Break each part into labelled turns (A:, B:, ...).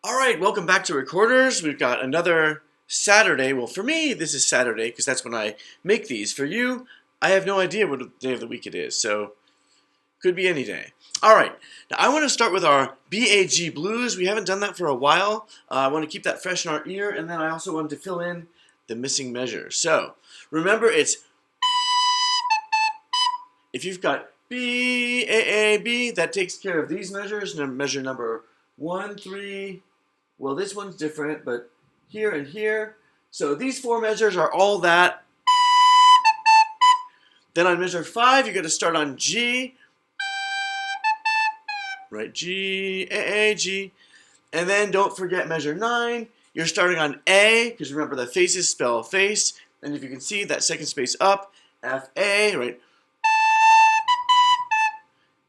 A: All right, welcome back to Recorders. We've got another Saturday. Well, for me, this is Saturday because that's when I make these. For you, I have no idea what day of the week it is, so could be any day. All right, now I want to start with our BAG blues. We haven't done that for a while. I want to keep that fresh in our ear, and then I also wanted to fill in the missing measure. So remember, it's if you've got B, A, B, that takes care of these measures. Measure number 1, 3. Well, this one's different, but here and here. So these four measures are all that. Then on measure 5, you're going to start on G, right? G, A, G. And then don't forget measure 9. You're starting on A, because remember the faces spell face. And if you can see that second space up, F, A, right?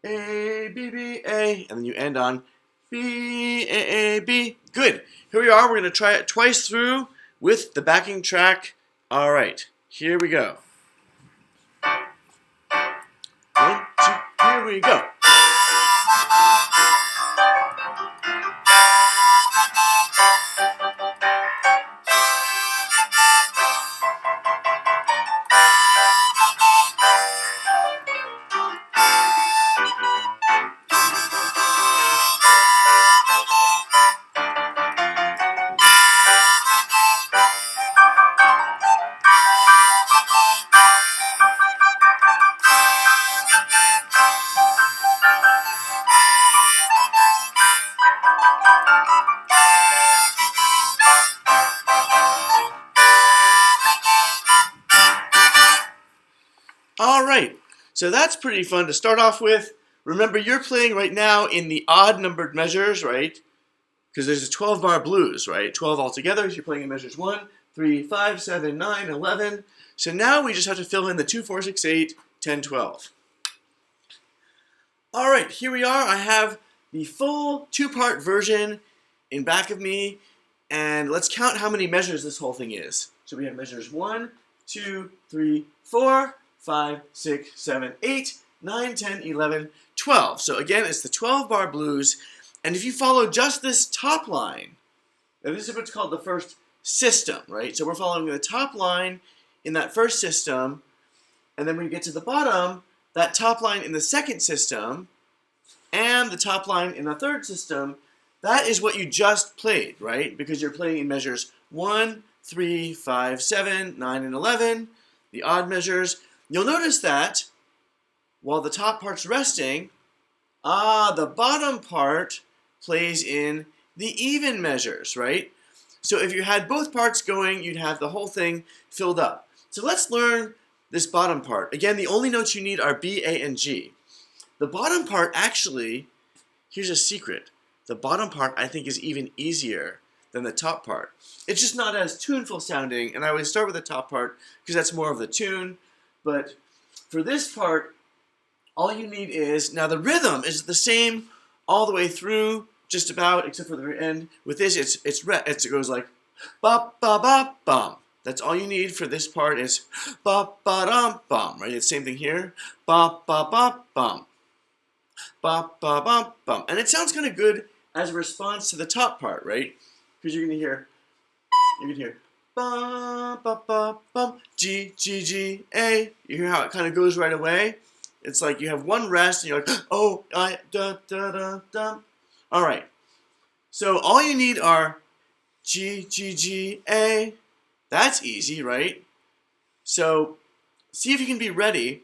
A: A, B, B, A. And then you end on B, A, B. Good. Here we are. We're going to try it twice through with the backing track. All right. Here we go. 1, 2, here we go. All right, so that's pretty fun to start off with. Remember, you're playing right now in the odd numbered measures, right? Because there's a 12 bar blues, right? 12 altogether. So you're playing in measures 1, 3, 5, 7, 9, 11. So now we just have to fill in the 2, 4, 6, 8, 10, 12. All right, here we are. I have the full 2-part version in back of me. And let's count how many measures this whole thing is. So we have measures 1, 2, 3, 4, 5, 6, 7, 8, 9, 10, 11, 12. So again, it's the 12 bar blues. And if you follow just this top line, now this is what's called the first system, right? So we're following the top line in that first system. And then when you get to the bottom, that top line in the second system and the top line in the third system, that is what you just played, right? Because you're playing in measures 1, 3, 5, 7, 9, and 11, the odd measures. You'll notice that while the top part's resting, the bottom part plays in the even measures, right? So if you had both parts going, you'd have the whole thing filled up. So let's learn this bottom part. Again, the only notes you need are B, A, and G. The bottom part actually, here's a secret. The bottom part I think is even easier than the top part. It's just not as tuneful sounding, and I always start with the top part because that's more of the tune. But for this part, all you need is, now the rhythm is the same all the way through, just about, except for the very end. With this, it goes like ba ba ba bum. That's all you need for this part is ba ba dum bum. Right, it's the same thing here. Ba ba ba bum. Ba ba ba bum. And it sounds kind of good as a response to the top part, right? Because you're gonna hear ba ba ba bum, G G G A. You hear how it kind of goes right away. It's like you have one rest and you're like, oh, I da da da da. All right. So all you need are G G G A. That's easy, right? So see if you can be ready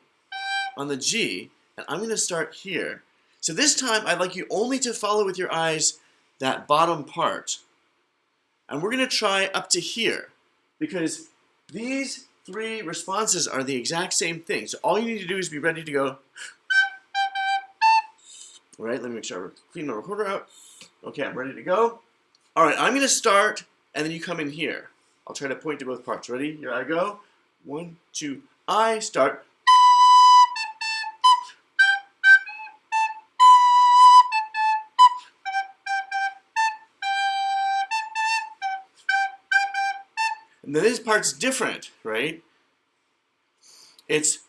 A: on the G, and I'm going to start here. So this time I'd like you only to follow with your eyes that bottom part. And we're going to try up to here, because these 3 responses are the exact same thing. So all you need to do is be ready to go. All right, let me make sure I clean my recorder out. Okay, I'm ready to go. All right, I'm going to start, and then you come in here. I'll try to point to both parts. Ready? Here I go. 1, 2, I start. And then this part's different, right? It's,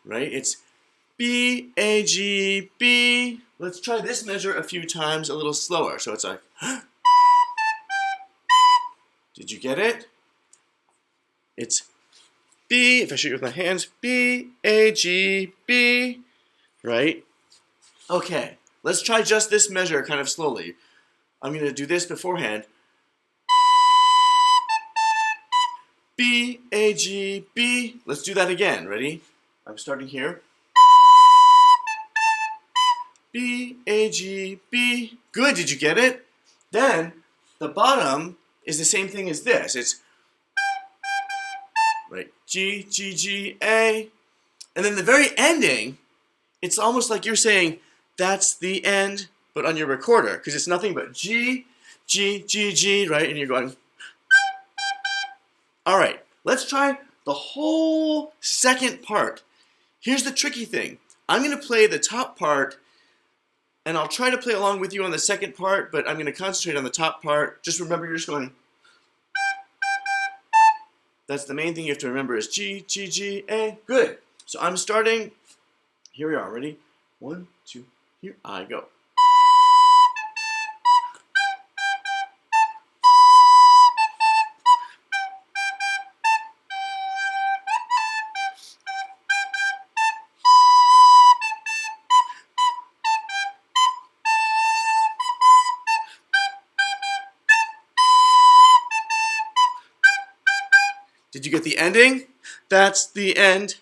A: right? It's B, A, G, B, let's try this measure a few times a little slower. So it's like, did you get it? It's B, if I shoot you with my hands, B, A, G, B, right? Okay, let's try just this measure kind of slowly. I'm going to do this beforehand. B, A, G, B. Let's do that again. Ready? I'm starting here. B, A, G, B. Good, did you get it? Then, the bottom is the same thing as this. It's right, G, G, G, A. And then the very ending, it's almost like you're saying, that's the end, but on your recorder, because it's nothing but G, G, G, G, right? And you're going, all right, let's try the whole second part. Here's the tricky thing. I'm going to play the top part, and I'll try to play along with you on the second part, but I'm going to concentrate on the top part. Just remember, you're just going. That's the main thing you have to remember is G, G, G, A. Good. So I'm starting. Here we are. Ready? 1, 2, here I go. Did you get the ending? That's the end.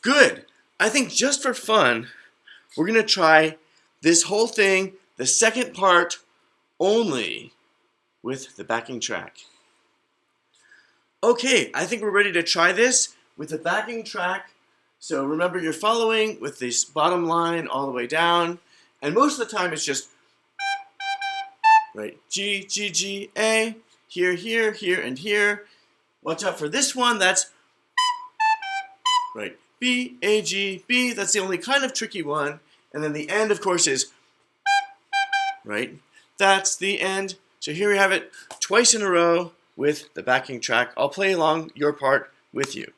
A: Good. I think just for fun, we're going to try this whole thing, the second part, only with the backing track. Okay, I think we're ready to try this with the backing track. So remember, you're following with this bottom line all the way down. And most of the time, it's just, right, G, G, G, A, here, here, here, and here. Watch out for this one, that's right, B, A, G, B, that's the only kind of tricky one. And then the end, of course, is right, that's the end. So here we have it twice in a row with the backing track. I'll play along your part with you.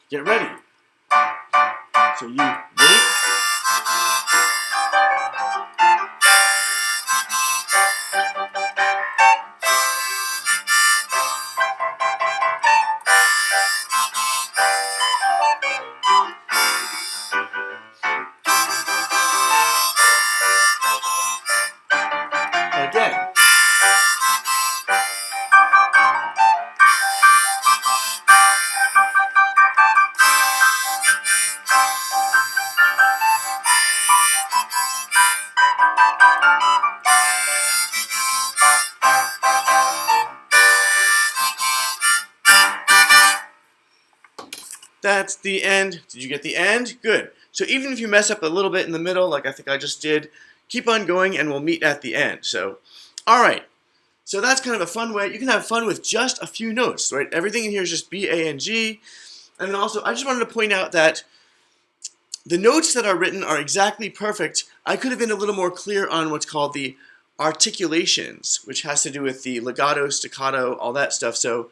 A: Get ready. So you wait. Again. That's the end. Did you get the end? Good. So even if you mess up a little bit in the middle, like I think I just did, keep on going and we'll meet at the end. So, all right. So that's kind of a fun way. You can have fun with just a few notes, right? Everything in here is just B, A, and G. And then also, I just wanted to point out that the notes that are written are exactly perfect. I could have been a little more clear on what's called the articulations, which has to do with the legato, staccato, all that stuff. So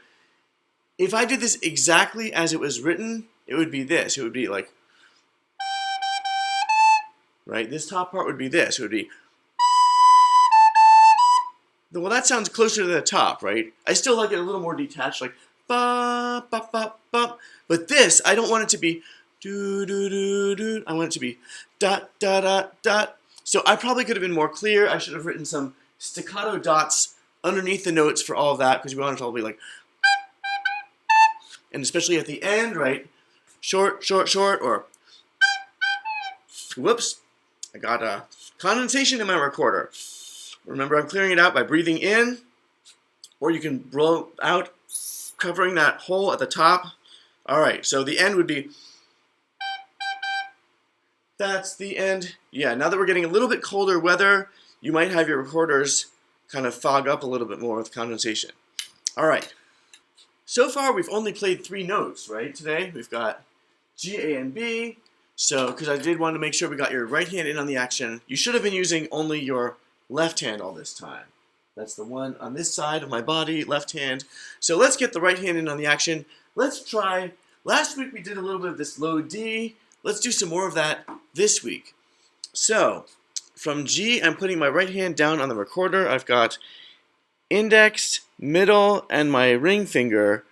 A: if I did this exactly as it was written, it would be this. It would be like, right? This top part would be this. It would be, well, that sounds closer to the top, right? I still like it a little more detached, like ba ba ba ba. But this, I don't want it to be do do do do. I want it to be dot dot dot dot. So I probably could have been more clear. I should have written some staccato dots underneath the notes for all of that, because we want it to all be like, and especially at the end, right? Short, short, short, or whoops, I got a condensation in my recorder. Remember, I'm clearing it out by breathing in, or you can blow out, covering that hole at the top. All right, so the end would be, that's the end. Yeah, now that we're getting a little bit colder weather, you might have your recorders kind of fog up a little bit more with condensation. All right. So far, we've only played 3 notes, right, today? We've got G, A, and B. So, because I did want to make sure we got your right hand in on the action, you should have been using only your left hand all this time. That's the one on this side of my body, left hand. So let's get the right hand in on the action. Let's try, last week we did a little bit of this low D. Let's do some more of that this week. So, from G, I'm putting my right hand down on the recorder. I've got index, middle, and my ring finger.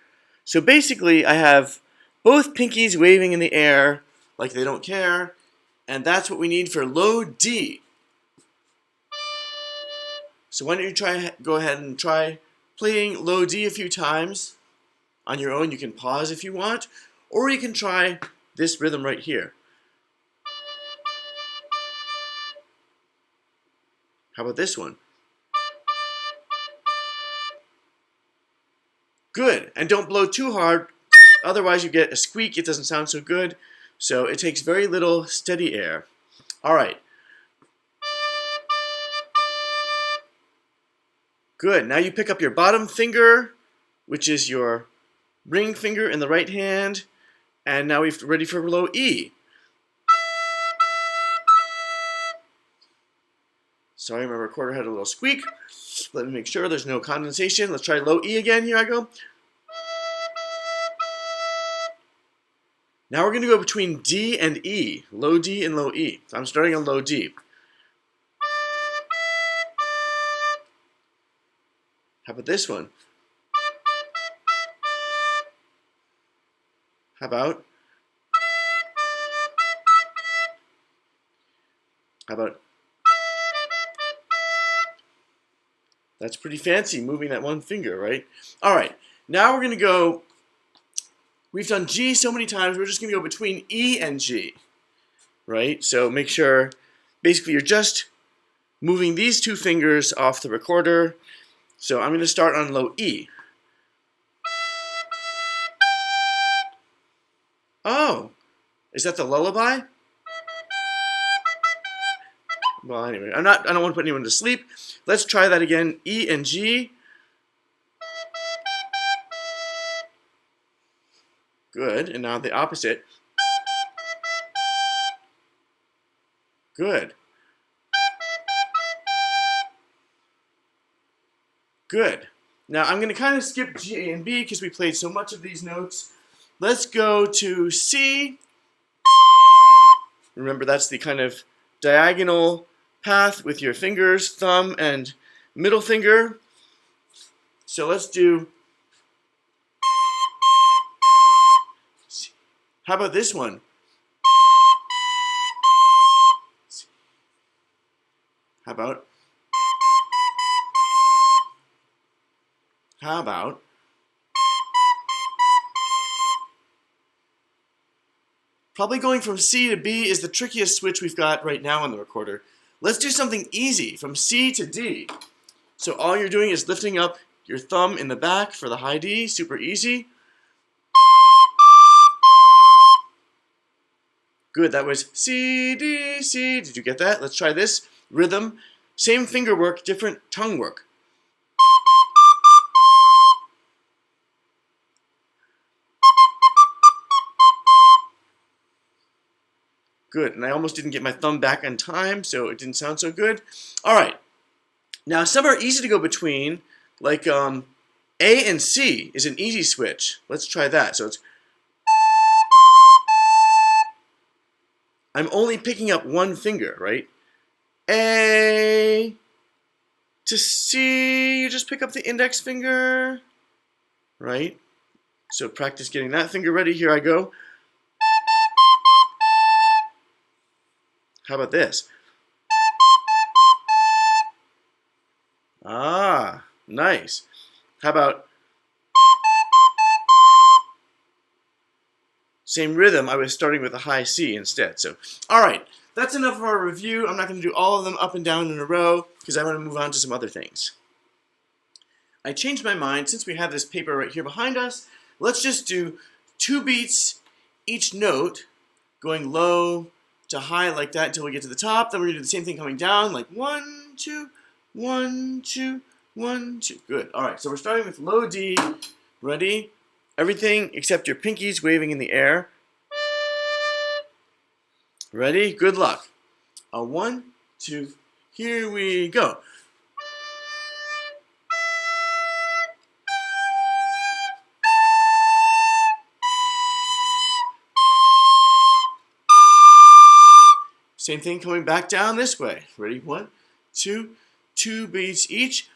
A: So basically, I have both pinkies waving in the air like they don't care, and that's what we need for low D. So why don't you go ahead and try playing low D a few times on your own. You can pause if you want, or you can try this rhythm right here. How about this one? Good, and don't blow too hard, otherwise you get a squeak. It doesn't sound so good, so it takes very little steady air. All right. Good, now you pick up your bottom finger, which is your ring finger in the right hand, and now we're ready for low E. Sorry, my recorder had a little squeak. Let me make sure there's no condensation. Let's try low E again. Here I go. Now we're going to go between D and E. Low D and low E. So I'm starting on low D. How about this one? How about? That's pretty fancy, moving that one finger, right? All right, now we're going to go, we've done G so many times, we're just going to go between E and G, right? So make sure, basically you're just moving these two fingers off the recorder. So I'm going to start on low E. Oh, is that the lullaby? Well, anyway, I don't want to put anyone to sleep. Let's try that again. E and G. Good. And now the opposite. Good. Good. Now I'm going to kind of skip G, A, and B because we played so much of these notes. Let's go to C. Remember, that's the kind of diagonal path with your fingers, thumb and middle finger. So let's do, how about this one? How about probably going from C to B is the trickiest switch we've got right now on the recorder. Let's do something easy from C to D. So all you're doing is lifting up your thumb in the back for the high D, super easy. Good, that was C, D, C. Did you get that? Let's try this rhythm. Same finger work, different tongue work. Good, and I almost didn't get my thumb back on time, so it didn't sound so good. All right, now some are easy to go between, like A and C is an easy switch. Let's try that. So it's, I'm only picking up one finger, right? A to C, you just pick up the index finger, right? So practice getting that finger ready. Here I go. How about this? Ah, nice. How about same rhythm? I was starting with a high C instead. So, all right, that's enough of our review. I'm not going to do all of them up and down in a row because I want to move on to some other things. I changed my mind. Since we have this paper right here behind us, let's just do 2 beats each note, going low to high like that until we get to the top. Then we're going to do the same thing coming down, like 1, 2, 1, 2, 1, 2. Good. All right, so we're starting with low D. Ready? Everything except your pinkies waving in the air. Ready? Good luck. 1, 2, here we go. Same Same thing coming back down this way. Ready? 1, 2, 2 beats each.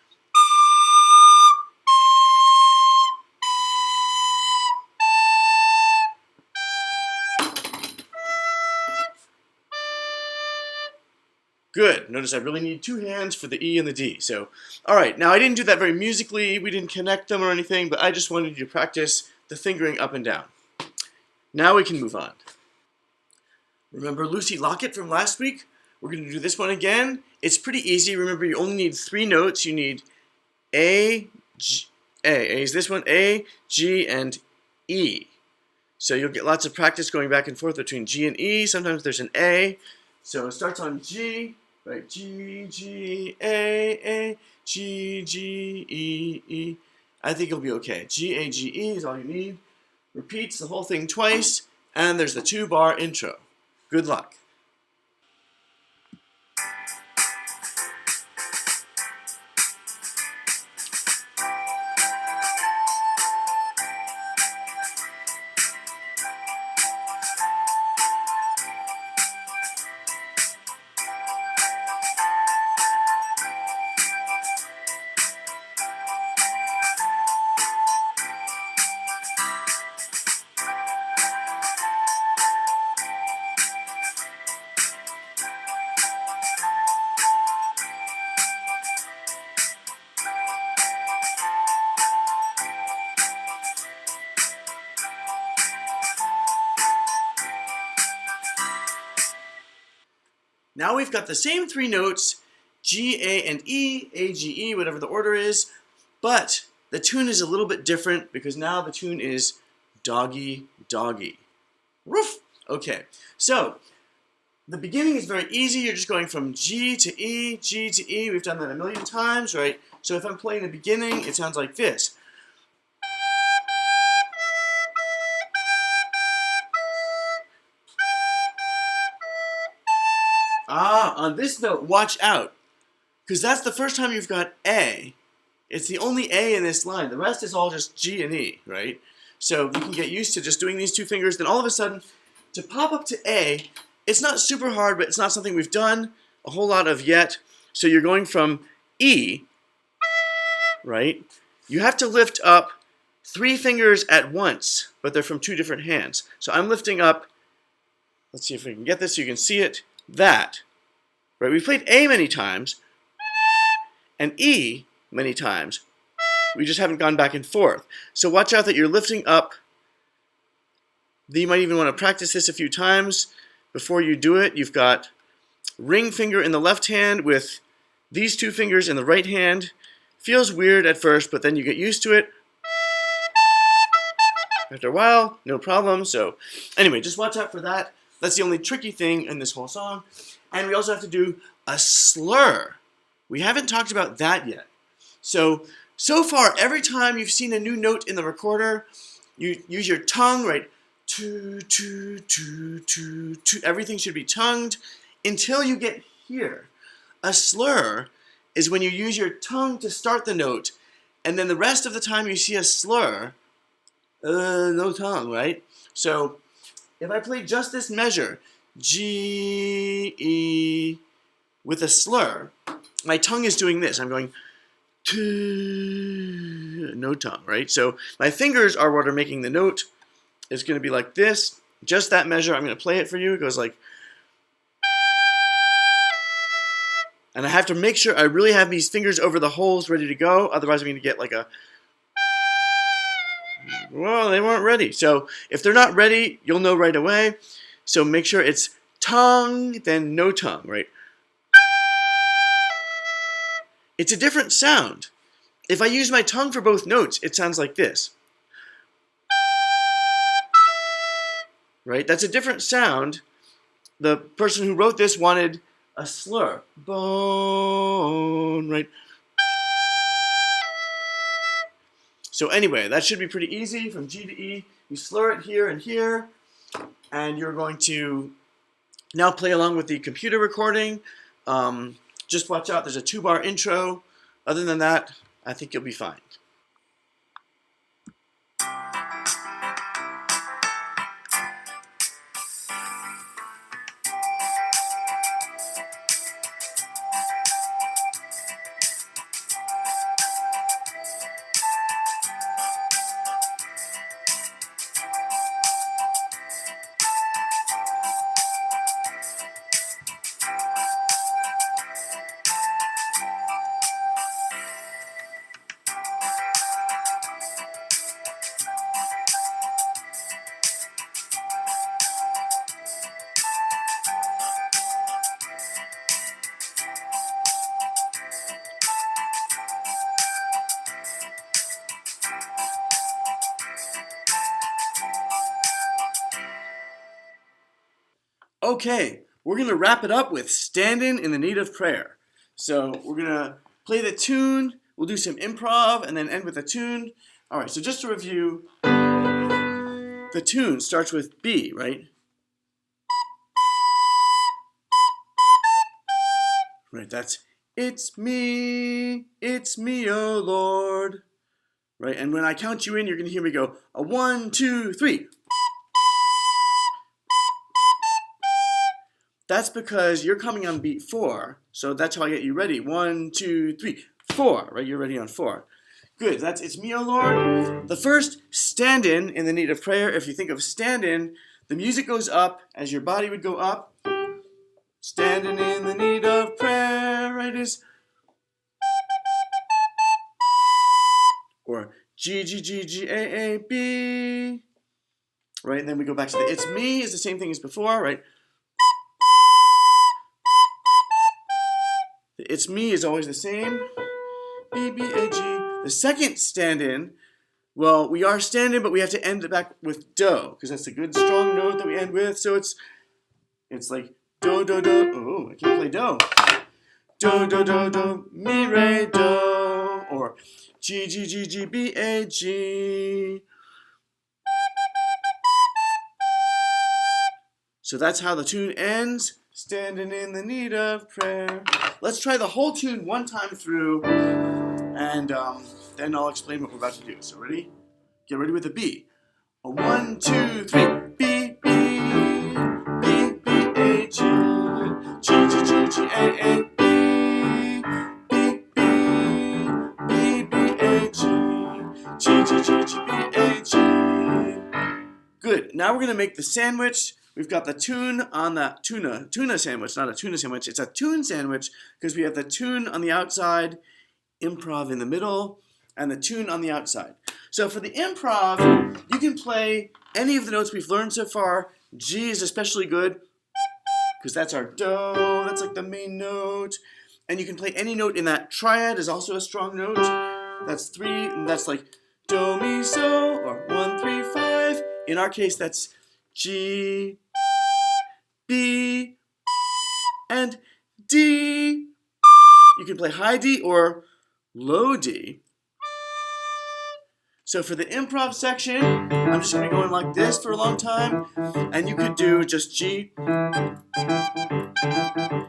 A: Good. Notice I really need 2 hands for the E and the D. So, all right. Now, I didn't do that very musically. We didn't connect them or anything, but I just wanted you to practice the fingering up and down. Now we can move on. Remember Lucy Locket from last week? We're going to do this one again. It's pretty easy. Remember, you only need 3 notes. You need A, G, A is this one, A, G, and E. So you'll get lots of practice going back and forth between G and E. Sometimes there's an A. So it starts on G, right? G, G, A, G, G, E, E. I think it'll be okay. G, A, G, E is all you need. Repeats the whole thing twice, and there's the 2-bar intro. Good luck. Now we've got the same 3 notes, G, A, and E, A, G, E, whatever the order is, but the tune is a little bit different because now the tune is doggy, doggy. Woof! Okay, so the beginning is very easy. You're just going from G to E, G to E. We've done that a million times, right? So if I'm playing the beginning, it sounds like this. On this note, watch out, because that's the first time you've got A. It's the only A in this line. The rest is all just G and E, right? So you can get used to just doing these 2 fingers. Then all of a sudden, to pop up to A, it's not super hard, but it's not something we've done a whole lot of yet. So you're going from E, right? You have to lift up 3 fingers at once, but they're from 2 different hands. So I'm lifting up, let's see if we can get this so you can see it, that. Right? We've played A many times and E many times. We just haven't gone back and forth. So watch out that you're lifting up. You might even want to practice this a few times before you do it. You've got ring finger in the left hand with these 2 fingers in the right hand. Feels weird at first, but then you get used to it. After a while, no problem. So anyway, just watch out for that. That's the only tricky thing in this whole song. And we also have to do a slur. We haven't talked about that yet. So far, every time you've seen a new note in the recorder, you use your tongue, right? Two, two, two, two, two. Everything should be tongued until you get here. A slur is when you use your tongue to start the note, and then the rest of the time you see a slur, no tongue, right? So if I play just this measure, G, E, with a slur, my tongue is doing this. I'm going, no tongue, right? So my fingers are what are making the note. It's going to be like this. Just that measure. I'm going to play it for you. It goes like, and I have to make sure I really have these fingers over the holes ready to go. Otherwise, I'm going to get like a, well, they weren't ready. So if they're not ready, you'll know right away. So make sure it's tongue, then no tongue, right? It's a different sound. If I use my tongue for both notes, it sounds like this. Right? That's a different sound. The person who wrote this wanted a slur. Bone, right? So anyway, that should be pretty easy from G to E. You slur it here and here, and you're going to now play along with the computer recording. Just watch out, there's a 2-bar intro. Other than that, I think you'll be fine. Okay, we're going to wrap it up with Standing in the Need of Prayer. So we're going to play the tune, we'll do some improv, and then end with a tune. All right, so just to review, the tune starts with B, right? Right, that's it's me, oh Lord. Right, and when I count you in, you're going to hear me go, 1, 2, 3. That's because you're coming on beat 4, so that's how I get you ready. 1, 2, 3, 4, right? You're ready on 4. Good, that's It's Me, O Lord. The first stand-in the need of prayer, if you think of stand-in, the music goes up as your body would go up. Standing in the need of prayer, right, is... Or G, G, G, G, A, A, B. Right, and then we go back to the It's Me is the same thing as before, right? The It's Me is always the same. B, B, A, G. The second stand-in, well, we are stand-in, but we have to end it back with Do, because that's a good strong note that we end with. So it's like Do, Do, Do. Oh, I can't play Do. Do, Do, Do, Do, Mi, Re, Do. Or G, G, G, G, B, A, G. So that's how the tune ends. Standing in the need of prayer. Let's try the whole tune one time through, and then I'll explain what we're about to do. So ready? Get ready with the B. 1, 2, 3. B, B, B, B, A, G. G, G, G, G, A, A, B. B, B, B, B, A, G. G, G, G, G, B, A, G. Good. Now we're going to make the sandwich. We've got the tune on the tuna sandwich, not a tuna sandwich. It's a tune sandwich because we have the tune on the outside, improv in the middle, and the tune on the outside. So for the improv, you can play any of the notes we've learned so far. G is especially good because that's our Do. That's like the main note. And you can play any note in that triad is also a strong note. That's 3, and that's like Do, Mi, So, or 1, 3, 5. In our case, that's G, B, and D. You can play high D or low D. So for the improv section, I'm just going to be going like this for a long time. And you could do just G.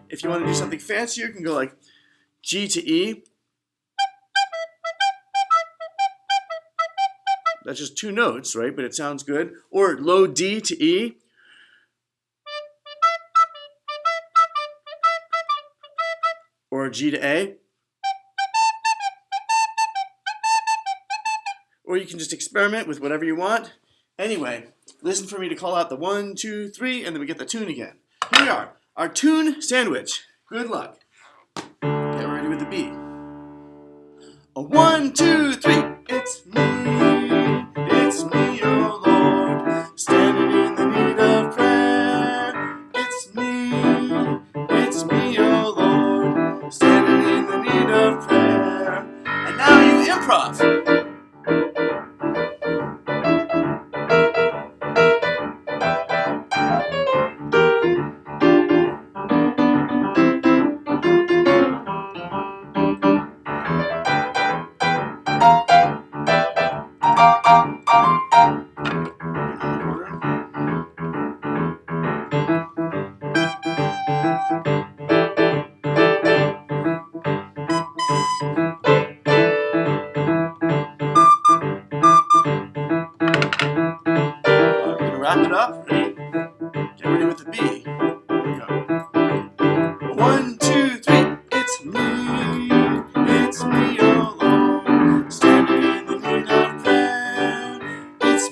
A: If you want to do something fancier, you can go like G to E. That's just 2 notes, right? But it sounds good. Or low D to E. Or G to A. Or you can just experiment with whatever you want. Anyway, listen for me to call out the 1, 2, 3, and then we get the tune again. Here we are, our tune sandwich. Good luck. Get ready with the B. 1, 2, 3. It's me, oh Lord, standing in the need of prayer. It's me, oh Lord, standing in the need of prayer. And now you improv. Wrap it up. Ready? Get ready with the B. Here we go. 1, 2, 3. It's me, oh Lord, standing in the need of prayer. It's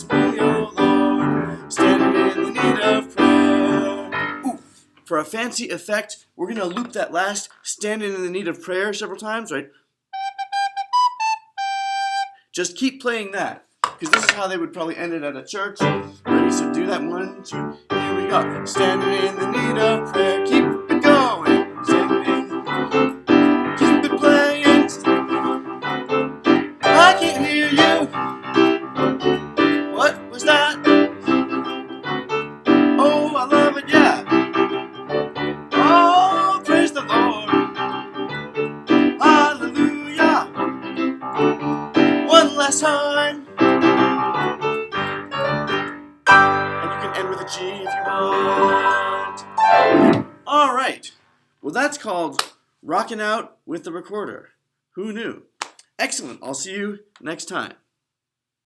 A: me, oh Lord, standing in the need of prayer. Ooh, for a fancy effect, we're gonna loop that last "standing in the need of prayer" several times, right? Just keep playing that. Because this is how they would probably end it at a church. Ready? So do that 1, 2. Here we go. Standing in the need of prayer. Keep it going. Standing. Keep it playing. I can't hear you. What was that? Well, that's called rocking out with the recorder. Who knew? Excellent. I'll see you next time.